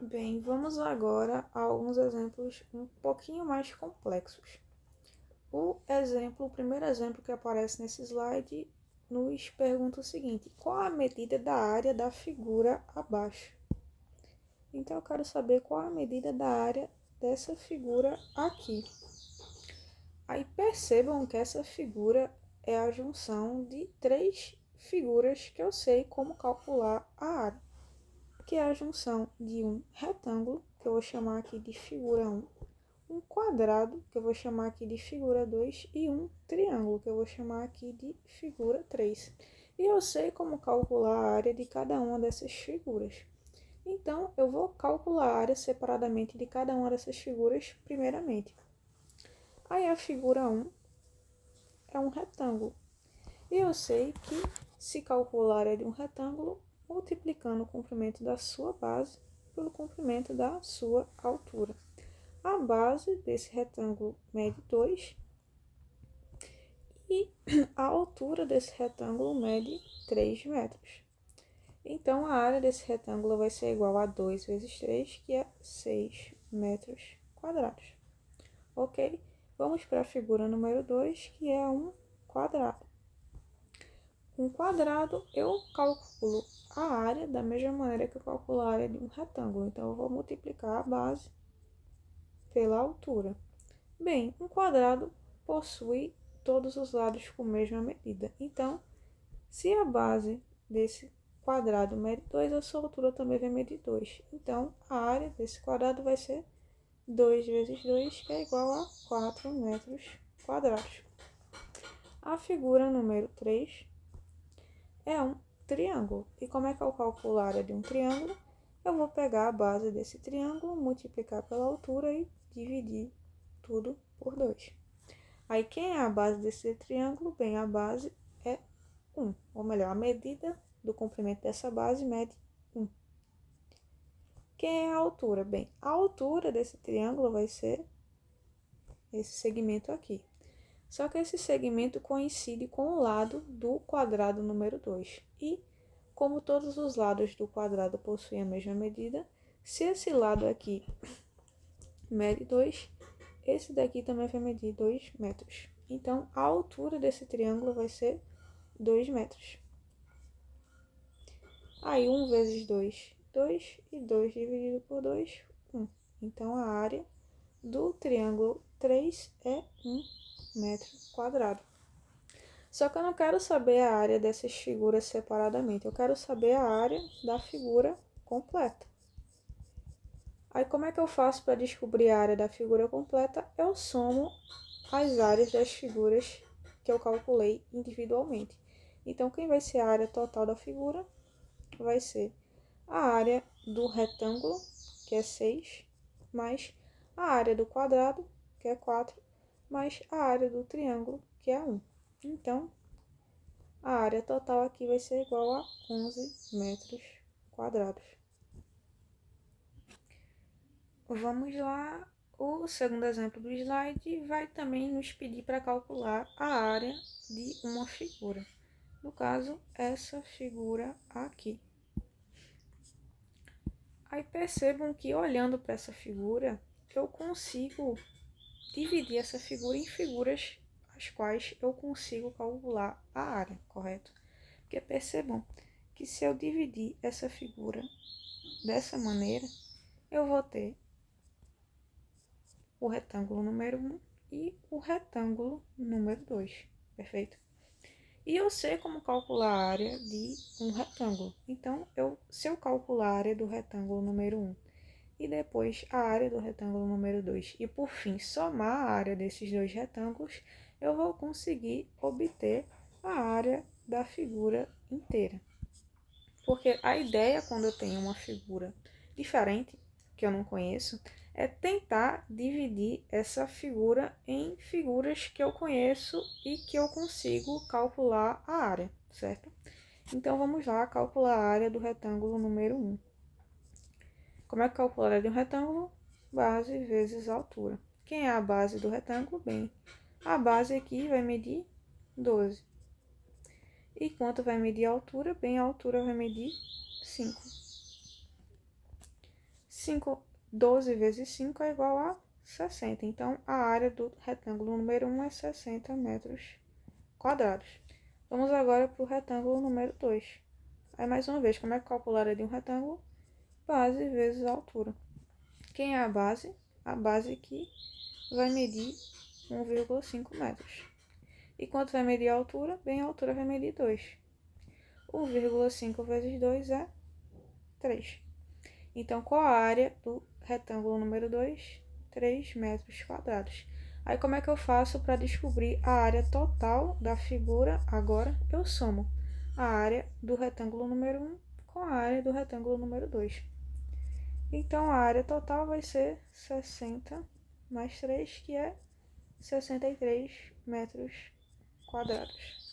Bem, vamos agora a alguns exemplos um pouquinho mais complexos. O primeiro exemplo que aparece nesse slide nos pergunta o seguinte: qual a medida da área da figura abaixo? Então eu quero saber qual a medida da área dessa figura aqui. Aí percebam que essa figura é a junção de três figuras que eu sei como calcular a área, que é a junção de um retângulo, que eu vou chamar aqui de figura 1, um quadrado, que eu vou chamar aqui de figura 2, e um triângulo, que eu vou chamar aqui de figura 3. E eu sei como calcular a área de cada uma dessas figuras. Então, eu vou calcular a área separadamente de cada uma dessas figuras primeiramente. Aí a figura 1 é um retângulo. E eu sei que se calcular a área de um retângulo multiplicando o comprimento da sua base pelo comprimento da sua altura. A base desse retângulo mede 2 e a altura desse retângulo mede 3 metros. Então, a área desse retângulo vai ser igual a 2 vezes 3, que é 6 metros quadrados. Ok? Vamos para a figura número 2, que é um quadrado. Um quadrado, eu calculo a área da mesma maneira que eu calculo a área de um retângulo. Então, eu vou multiplicar a base pela altura. Bem, um quadrado possui todos os lados com a mesma medida. Então, se a base desse quadrado mede 2, a sua altura também vai medir 2. Então, a área desse quadrado vai ser 2 vezes 2, que é igual a 4 metros quadrados. A figura número 3 é um triângulo. E como é que eu calculo a área de um triângulo? Eu vou pegar a base desse triângulo, multiplicar pela altura e dividir tudo por 2. Aí, quem é a base desse triângulo? Bem, a base é 1. Ou melhor, a medida do comprimento dessa base mede 1. Quem é a altura? Bem, a altura desse triângulo vai ser esse segmento aqui. Só que esse segmento coincide com o lado do quadrado número 2. E, como todos os lados do quadrado possuem a mesma medida, se esse lado aqui mede 2, esse daqui também vai medir 2 metros. Então, a altura desse triângulo vai ser 2 metros. Aí, 1 vezes 2, 2, e 2 dividido por 2, 1. Então, a área do triângulo 3 é 1 metro quadrado. Só que eu não quero saber a área dessas figuras separadamente, eu quero saber a área da figura completa. Aí, como é que eu faço para descobrir a área da figura completa? Eu somo as áreas das figuras que eu calculei individualmente. Então, quem vai ser a área total da figura? Vai ser a área do retângulo, que é 6, mais a área do quadrado, que é 4, mais a área do triângulo, que é 1. Então, a área total aqui vai ser igual a 11 metros quadrados. Vamos lá. O segundo exemplo do slide vai também nos pedir para calcular a área de uma figura. No caso, essa figura aqui. Aí percebam que olhando para essa figura, eu consigo dividir essa figura em figuras as quais eu consigo calcular a área, correto? Porque percebam que se eu dividir essa figura dessa maneira, eu vou ter o retângulo número 1 e o retângulo número 2, perfeito? E eu sei como calcular a área de um retângulo. Então, se eu calcular a área do retângulo número 1 e depois a área do retângulo número 2 e por fim somar a área desses dois retângulos, eu vou conseguir obter a área da figura inteira. Porque a ideia quando eu tenho uma figura diferente, que eu não conheço, é tentar dividir essa figura em figuras que eu conheço e que eu consigo calcular a área, certo? Então, vamos lá calcular a área do retângulo número 1. Como é que calcula a área de um retângulo? Base vezes altura. Quem é a base do retângulo? Bem, a base aqui vai medir 12. E quanto vai medir a altura? Bem, a altura vai medir 5. 12 vezes 5 é igual a 60. Então, a área do retângulo número 1 é 60 metros quadrados. Vamos agora para o retângulo número 2. Aí, mais uma vez, como é que calcular a área de um retângulo? Base vezes a altura. Quem é a base? A base aqui vai medir 1,5 metros. E quanto vai medir a altura? Bem, a altura vai medir 2. 1,5 vezes 2 é 3. Então, qual a área do retângulo número 2? 3 metros quadrados. Aí, como é que eu faço para descobrir a área total da figura? Agora, eu somo a área do retângulo número 1 com a área do retângulo número 2. Então, a área total vai ser 60 mais 3, que é 63 metros quadrados.